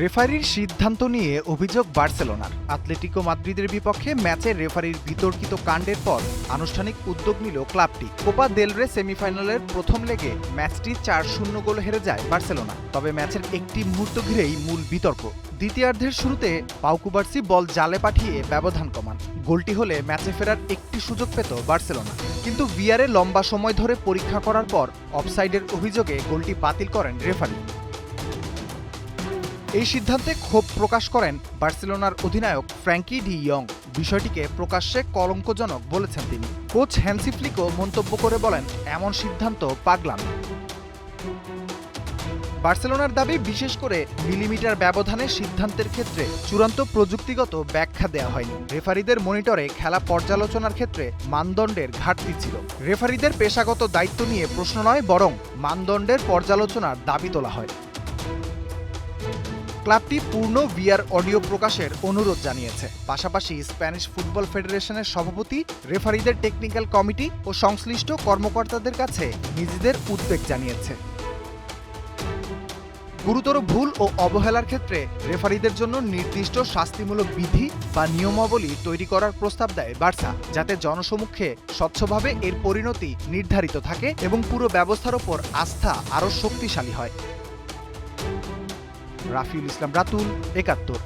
রেফারির সিদ্ধান্ত নিয়ে অভিযোগ বার্সেলোনার। আতলেটিকো মাদ্রিদের বিপক্ষে ম্যাচে রেফারির বিতর্কিত কাণ্ডের পর আনুষ্ঠানিক উদ্যোগ নিল ক্লাবটি। কোপা দেল রে সেমিফাইনালের প্রথম লেগে ম্যাচটি ৪-০ গোলে হেরে যায় বার্সেলোনা। তবে ম্যাচের একটি মুহূর্ত ঘিরেই মূল বিতর্ক। দ্বিতীয়ার্ধের শুরুতে পাউ কুবার্সি বল জালে পাঠিয়ে ব্যবধান কমান। গোলটি হলে ম্যাচে ফেরার একটি সুযোগ পেত বার্সেলোনা, কিন্তু ভিআরে লম্বা সময় ধরে পরীক্ষা করার পর অফসাইডের অভিযোগে গোলটি বাতিল করেন রেফারি। এই সিদ্ধান্তে ক্ষোভ প্রকাশ করেন বার্সেলোনার অধিনায়ক ফ্র্যাঙ্কি ডি ইয়ং। বিষয়টিকে প্রকাশ্যে কলঙ্কজনক বলেছেন তিনি। কোচ হ্যান্সি ফ্লিকও মন্তব্য করে বলেন, এমন সিদ্ধান্ত পাগলামি। বার্সেলোনার দাবি, বিশেষ করে মিলিমিটার ব্যবধানে সিদ্ধান্তের ক্ষেত্রে চূড়ান্ত প্রযুক্তিগত ব্যাখ্যা দেওয়া হয়নি। রেফারিদের মনিটরে খেলা পর্যালোচনার ক্ষেত্রে মানদণ্ডের ঘাটতি ছিল। রেফারিদের পেশাগত দায়িত্ব নিয়ে প্রশ্ন নয়, বরং মানদণ্ডের পর্যালোচনার দাবি তোলা হয়। ক্লাবটি পূর্ণ ভিআর অডিও প্রকাশের অনুরোধ জানিয়েছে। পাশাপাশি স্প্যানিশ ফুটবল ফেডারেশনের সভাপতি, রেফারিদের টেকনিক্যাল কমিটি ও সংশ্লিষ্ট কর্মকর্তাদের কাছে নিজেদের উদ্বেগ জানিয়েছে। গুরুতর ভুল ও অবহেলার ক্ষেত্রে রেফারিদের জন্য নির্দিষ্ট শাস্তিমূলক বিধি বা নিয়মাবলী তৈরি করার প্রস্তাব দেয় বার্সা, যাতে জনসমক্ষে স্বচ্ছভাবে এর পরিণতি নির্ধারিত থাকে এবং পুরো ব্যবস্থার ওপর আস্থা আরও শক্তিশালী হয়। রাফিউল ইসলাম রাতুল, ৭১।